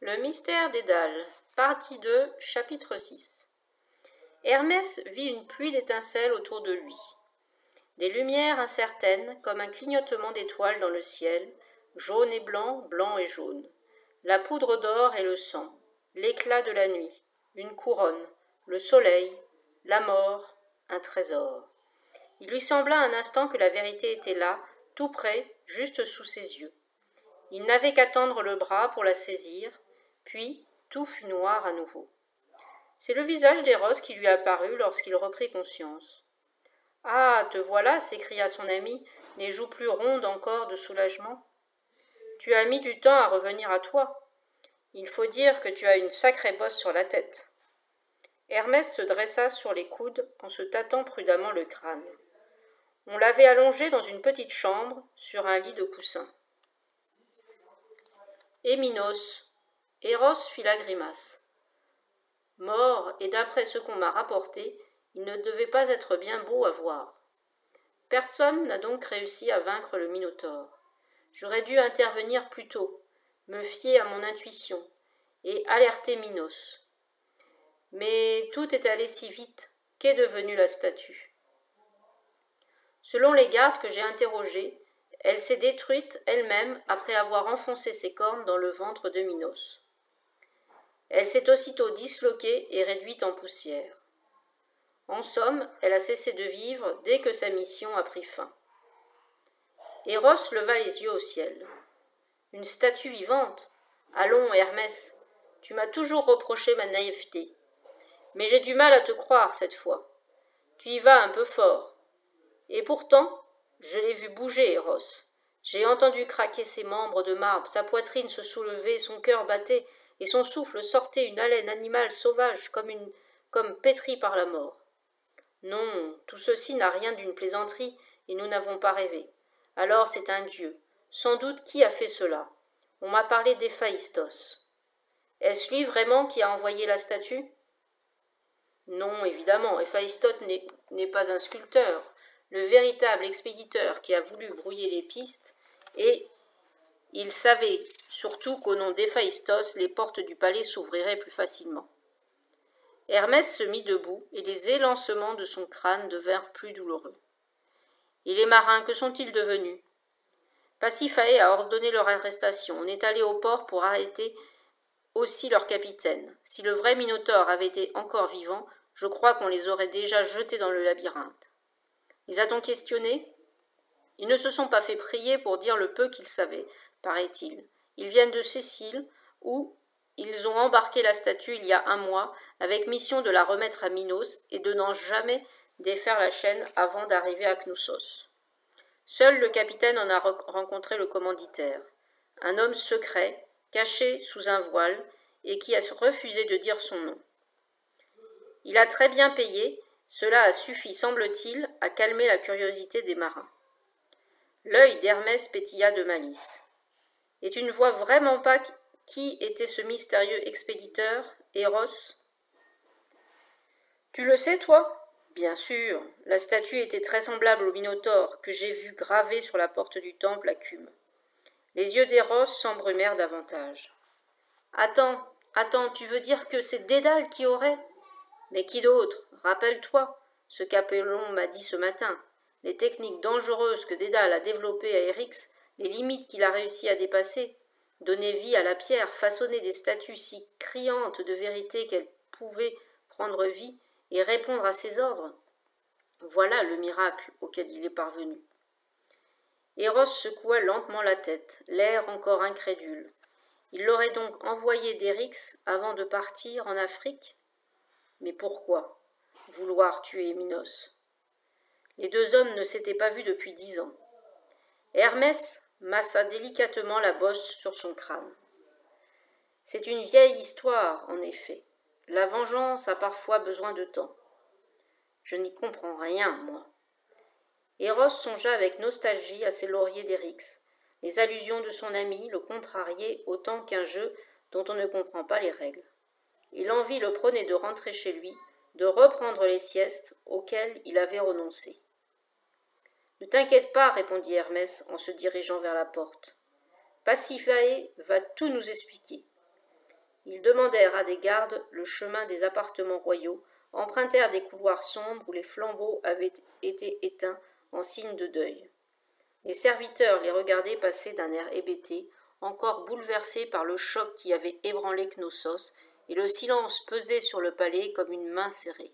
Le mystère d'Édale, partie 2, chapitre 6. Hermès vit une pluie d'étincelles autour de lui. Des lumières incertaines, comme un clignotement d'étoiles dans le ciel, jaune et blanc, blanc et jaune. La poudre d'or et le sang, l'éclat de la nuit, une couronne, le soleil, la mort, un trésor. Il lui sembla un instant que la vérité était là, tout près, juste sous ses yeux. Il n'avait qu'à tendre le bras pour la saisir, puis tout fut noir à nouveau. C'est le visage d'Eros qui lui apparut lorsqu'il reprit conscience. « Ah, te voilà » s'écria son ami, les joues plus rondes encore de soulagement. « Tu as mis du temps à revenir à toi. Il faut dire que tu as une sacrée bosse sur la tête. » Hermès se dressa sur les coudes en se tâtant prudemment le crâne. On l'avait allongé dans une petite chambre, sur un lit de coussin. Et Minos. Eros fit la grimace. Mort, et d'après ce qu'on m'a rapporté, il ne devait pas être bien beau à voir. Personne n'a donc réussi à vaincre le Minotaure. J'aurais dû intervenir plus tôt, me fier à mon intuition, et alerter Minos. Mais tout est allé si vite, qu'est devenue la statue? Selon les gardes que j'ai interrogés, elle s'est détruite elle-même après avoir enfoncé ses cornes dans le ventre de Minos. Elle s'est aussitôt disloquée et réduite en poussière. En somme, elle a cessé de vivre dès que sa mission a pris fin. Eros leva les yeux au ciel. Une statue vivante? Allons, Hermès, tu m'as toujours reproché ma naïveté. Mais j'ai du mal à te croire cette fois. Tu y vas un peu fort. Et pourtant, je l'ai vu bouger, Eros. J'ai entendu craquer ses membres de marbre, sa poitrine se soulevait, son cœur battait, et son souffle sortait une haleine animale sauvage comme pétrie par la mort. Non, tout ceci n'a rien d'une plaisanterie, et nous n'avons pas rêvé. Alors c'est un dieu. Sans doute qui a fait cela? On m'a parlé d'Héphaïstos. Est-ce lui vraiment qui a envoyé la statue? Non, évidemment, Héphaïstos n'est pas un sculpteur, le véritable expéditeur qui a voulu brouiller les pistes, et il savait surtout qu'au nom d'Héphaïstos, les portes du palais s'ouvriraient plus facilement. Hermès se mit debout, et les élancements de son crâne devinrent plus douloureux. Et les marins, que sont-ils devenus? Pasiphae a ordonné leur arrestation. On est allé au port pour arrêter aussi leur capitaine. Si le vrai Minotaure avait été encore vivant, je crois qu'on les aurait déjà jetés dans le labyrinthe. Les a-t-on questionnés? Ils ne se sont pas fait prier pour dire le peu qu'ils savaient, paraît-il. Ils viennent de Sicile, où ils ont embarqué la statue il y a un mois, avec mission de la remettre à Minos et de n'en jamais défaire la chaîne avant d'arriver à Knossos. Seul le capitaine en a rencontré le commanditaire, un homme secret, caché sous un voile, et qui a refusé de dire son nom. Il a très bien payé, cela a suffi, semble-t-il, à calmer la curiosité des marins. L'œil d'Hermès pétilla de malice. Et tu ne vois vraiment pas qui était ce mystérieux expéditeur, Eros? Tu le sais, toi? Bien sûr, la statue était très semblable au Minotaure que j'ai vu gravé sur la porte du temple à Cume. Les yeux d'Eros s'embrumèrent davantage. Attends, tu veux dire que c'est Dédale qui aurait? Mais qui d'autre? Rappelle-toi ce qu'Apollon m'a dit ce matin. Les techniques dangereuses que Dédale a développées à Eryx, les limites qu'il a réussi à dépasser, donner vie à la pierre, façonner des statues si criantes de vérité qu'elles pouvaient prendre vie et répondre à ses ordres. Voilà le miracle auquel il est parvenu. Eros secoua lentement la tête, l'air encore incrédule. Il l'aurait donc envoyé d'Eryx avant de partir en Afrique? Mais pourquoi vouloir tuer Minos? Les deux hommes ne s'étaient pas vus depuis 10 ans. Hermès massa délicatement la bosse sur son crâne. C'est une vieille histoire, en effet. La vengeance a parfois besoin de temps. Je n'y comprends rien, moi. Eros songea avec nostalgie à ses lauriers d'Eryx, les allusions de son ami le contrariaient autant qu'un jeu dont on ne comprend pas les règles. Et l'envie le prenait de rentrer chez lui, de reprendre les siestes auxquelles il avait renoncé. « Ne t'inquiète pas, répondit Hermès en se dirigeant vers la porte. Pasiphae va tout nous expliquer. Ils demandèrent à des gardes le chemin des appartements royaux, empruntèrent des couloirs sombres où les flambeaux avaient été éteints en signe de deuil. Les serviteurs les regardaient passer d'un air hébété, encore bouleversés par le choc qui avait ébranlé Knossos, et le silence pesait sur le palais comme une main serrée.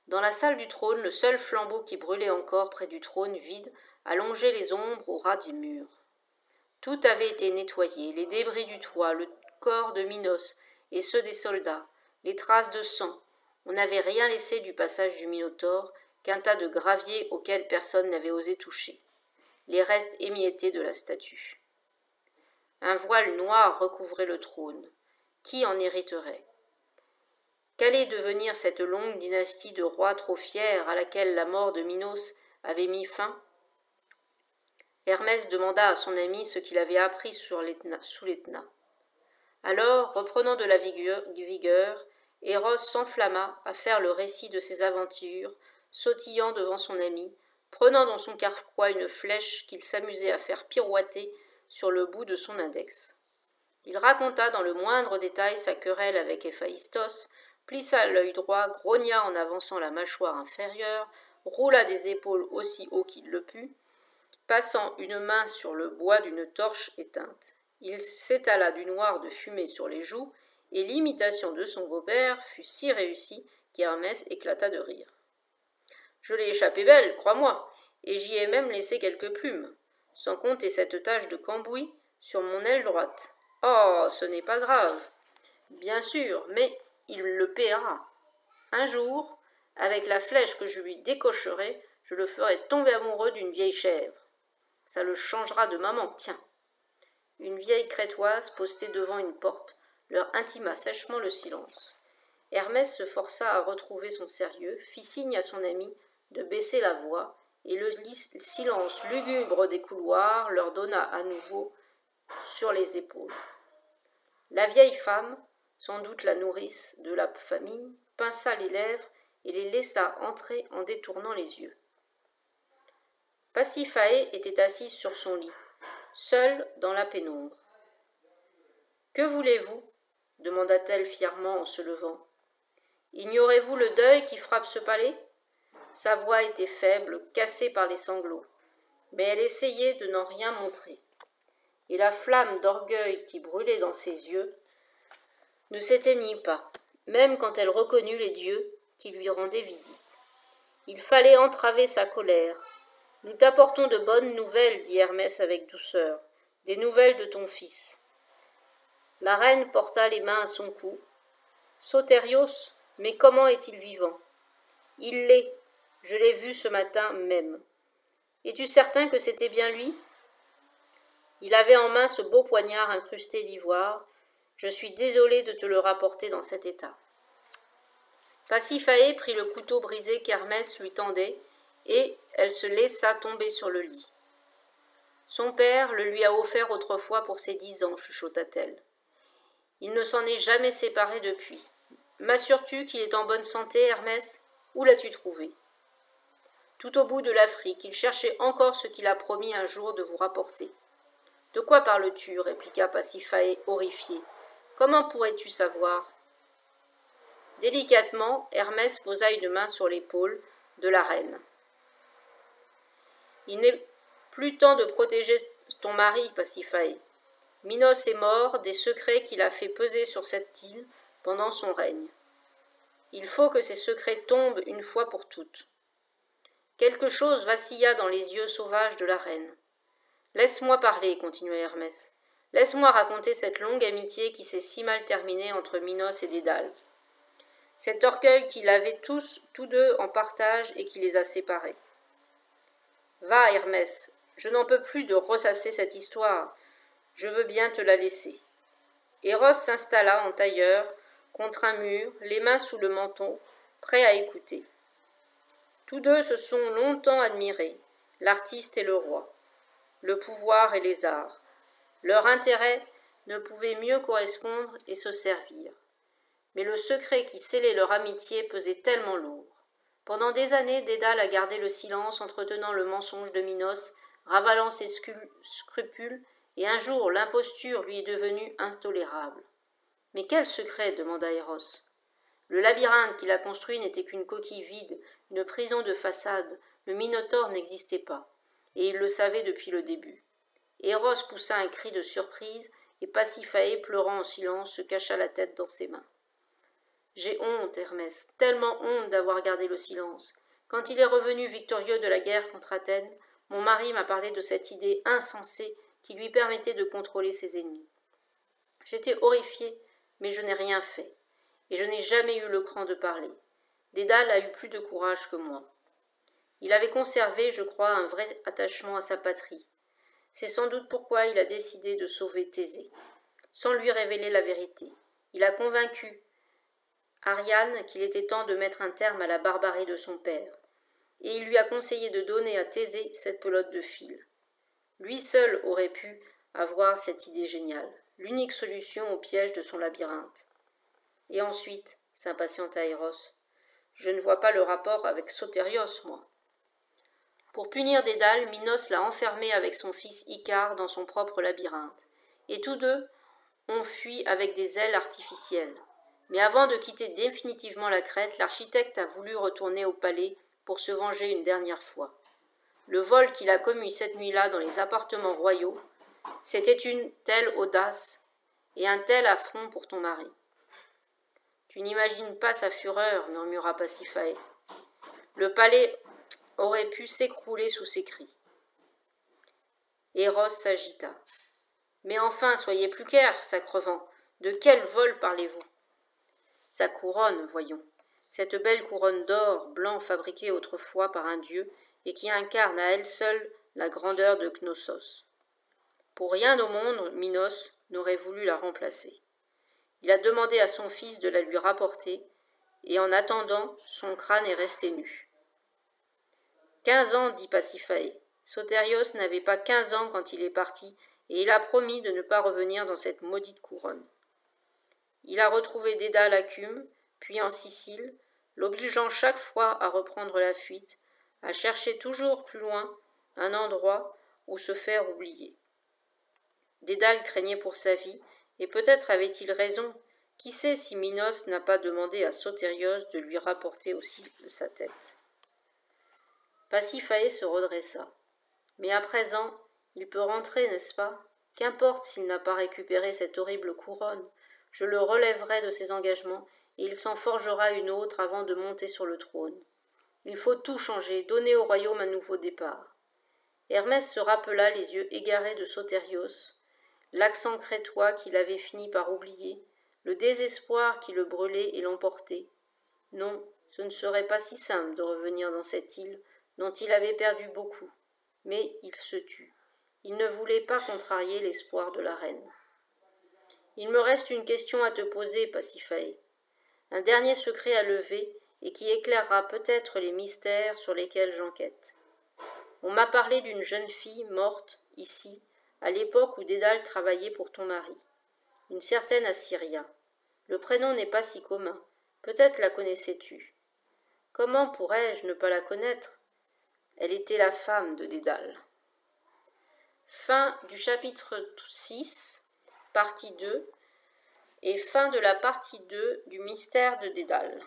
Dans la salle du trône, le seul flambeau qui brûlait encore près du trône vide allongeait les ombres au ras du mur. Tout avait été nettoyé, les débris du toit, le corps de Minos et ceux des soldats, les traces de sang. On n'avait rien laissé du passage du Minotaure qu'un tas de gravier auquel personne n'avait osé toucher. Les restes émiettés de la statue. Un voile noir recouvrait le trône. Qui en hériterait? Qu'allait devenir cette longue dynastie de rois trop fiers à laquelle la mort de Minos avait mis fin? Hermès demanda à son ami ce qu'il avait appris sous l'Etna. Alors, reprenant de la vigueur, Eros s'enflamma à faire le récit de ses aventures, sautillant devant son ami, prenant dans son carquois une flèche qu'il s'amusait à faire pirouetter sur le bout de son index. Il raconta dans le moindre détail sa querelle avec Héphaïstos, plissa l'œil droit, grogna en avançant la mâchoire inférieure, roula des épaules aussi haut qu'il le put, passant une main sur le bois d'une torche éteinte. Il s'étala du noir de fumée sur les joues, et l'imitation de son beau-père fut si réussie qu'Hermès éclata de rire. « Je l'ai échappé belle, crois-moi, et j'y ai même laissé quelques plumes, sans compter cette tache de cambouis sur mon aile droite. Oh, ce n'est pas grave. Bien sûr, mais il le paiera. Un jour, avec la flèche que je lui décocherai, je le ferai tomber amoureux d'une vieille chèvre. Ça le changera de maman, tiens. » Une vieille crétoise postée devant une porte leur intima sèchement le silence. Hermès se força à retrouver son sérieux, fit signe à son ami de baisser la voix, et le silence lugubre des couloirs leur donna à nouveau sur les épaules. La vieille femme, sans doute la nourrice de la famille, pinça les lèvres et les laissa entrer en détournant les yeux. Pasiphaë était assise sur son lit, seule dans la pénombre. « Que voulez-vous » demanda-t-elle fièrement en se levant. « Ignorez-vous le deuil qui frappe ce palais ?» Sa voix était faible, cassée par les sanglots, mais elle essayait de n'en rien montrer. Et la flamme d'orgueil qui brûlait dans ses yeux ne s'éteignit pas, même quand elle reconnut les dieux qui lui rendaient visite. Il fallait entraver sa colère. « Nous t'apportons de bonnes nouvelles, dit Hermès avec douceur, des nouvelles de ton fils. » La reine porta les mains à son cou. « Sotérios, mais comment est-il vivant ?»« Il l'est, je l'ai vu ce matin même. »« Es-tu certain que c'était bien lui ?» Il avait en main ce beau poignard incrusté d'ivoire. Je suis désolé de te le rapporter dans cet état. Pasiphaë prit le couteau brisé qu'Hermès lui tendait, et elle se laissa tomber sur le lit. Son père le lui a offert autrefois pour ses 10 ans, chuchota-t-elle. Il ne s'en est jamais séparé depuis. M'assures-tu qu'il est en bonne santé, Hermès? Où l'as-tu trouvé? Tout au bout de l'Afrique, il cherchait encore ce qu'il a promis un jour de vous rapporter. De quoi parles-tu? Répliqua Pasiphaë, horrifiée. Comment pourrais-tu savoir? Délicatement, Hermès posa une main sur l'épaule de la reine. Il n'est plus temps de protéger ton mari, Pasiphaë. Minos est mort des secrets qu'il a fait peser sur cette île pendant son règne. Il faut que ces secrets tombent une fois pour toutes. Quelque chose vacilla dans les yeux sauvages de la reine. Laisse-moi parler, continua Hermès. Laisse-moi raconter cette longue amitié qui s'est si mal terminée entre Minos et Dédale. Cet orgueil qu'ils avaient tous deux en partage et qui les a séparés. Va, Hermès, je n'en peux plus de ressasser cette histoire. Je veux bien te la laisser. Eros s'installa en tailleur, contre un mur, les mains sous le menton, prêt à écouter. Tous deux se sont longtemps admirés, l'artiste et le roi, le pouvoir et les arts. Leur intérêt ne pouvait mieux correspondre et se servir. Mais le secret qui scellait leur amitié pesait tellement lourd. Pendant des années, Dédale a gardé le silence, entretenant le mensonge de Minos, ravalant ses scrupules, et un jour l'imposture lui est devenue intolérable. Mais quel secret demanda Eros. Le labyrinthe qu'il a construit n'était qu'une coquille vide, une prison de façade. Le Minotaure n'existait pas, et il le savait depuis le début. Eros poussa un cri de surprise, et Pasiphae, pleurant en silence, se cacha la tête dans ses mains. J'ai honte, Hermès, tellement honte d'avoir gardé le silence. Quand il est revenu victorieux de la guerre contre Athènes, mon mari m'a parlé de cette idée insensée qui lui permettait de contrôler ses ennemis. J'étais horrifiée, mais je n'ai rien fait, et je n'ai jamais eu le cran de parler. Dédale a eu plus de courage que moi. Il avait conservé, je crois, un vrai attachement à sa patrie. C'est sans doute pourquoi il a décidé de sauver Thésée. Sans lui révéler la vérité, il a convaincu Ariane qu'il était temps de mettre un terme à la barbarie de son père, et il lui a conseillé de donner à Thésée cette pelote de fil. Lui seul aurait pu avoir cette idée géniale, l'unique solution au piège de son labyrinthe. Et ensuite, s'impatienta Eros, je ne vois pas le rapport avec Sotérios, moi. Pour punir Dédale, Minos l'a enfermé avec son fils Icare dans son propre labyrinthe, et tous deux ont fui avec des ailes artificielles. Mais avant de quitter définitivement la Crète, l'architecte a voulu retourner au palais pour se venger une dernière fois. Le vol qu'il a commis cette nuit-là dans les appartements royaux, c'était une telle audace et un tel affront pour ton mari. Tu n'imagines pas sa fureur, murmura Pasiphae. Le palais aurait pu s'écrouler sous ses cris. Eros s'agita. Mais enfin, soyez plus clair, sacre-vent. De quel vol parlez-vous? Sa couronne, voyons. Cette belle couronne d'or blanc fabriquée autrefois par un dieu et qui incarne à elle seule la grandeur de Knossos. Pour rien au monde, Minos n'aurait voulu la remplacer. Il a demandé à son fils de la lui rapporter, et en attendant, son crâne est resté nu. 15 ans, dit Pasiphae. Sotérios n'avait pas 15 ans quand il est parti, et il a promis de ne pas revenir dans cette maudite couronne. Il a retrouvé Dédale à Cume, puis en Sicile, l'obligeant chaque fois à reprendre la fuite, à chercher toujours plus loin un endroit où se faire oublier. Dédale craignait pour sa vie, et peut-être avait-il raison. Qui sait si Minos n'a pas demandé à Sotérios de lui rapporter aussi sa tête. Pasiphae se redressa. Mais à présent, il peut rentrer, n'est-ce pas? Qu'importe s'il n'a pas récupéré cette horrible couronne. Je le relèverai de ses engagements, et il s'en forgera une autre avant de monter sur le trône. Il faut tout changer, donner au royaume un nouveau départ. Hermès se rappela les yeux égarés de Sotérios, l'accent crétois qu'il avait fini par oublier, le désespoir qui le brûlait et l'emportait. Non, ce ne serait pas si simple de revenir dans cette île dont il avait perdu beaucoup. Mais il se tut. Il ne voulait pas contrarier l'espoir de la reine. Il me reste une question à te poser, Pasiphae. Un dernier secret à lever et qui éclairera peut-être les mystères sur lesquels j'enquête. On m'a parlé d'une jeune fille morte, ici, à l'époque où Dédale travaillait pour ton mari. Une certaine Assyria. Le prénom n'est pas si commun. Peut-être la connaissais-tu. Comment pourrais-je ne pas la connaître? Elle était la femme de Dédale. Fin du chapitre 6, partie 2, et fin de la partie 2 du mystère de Dédale.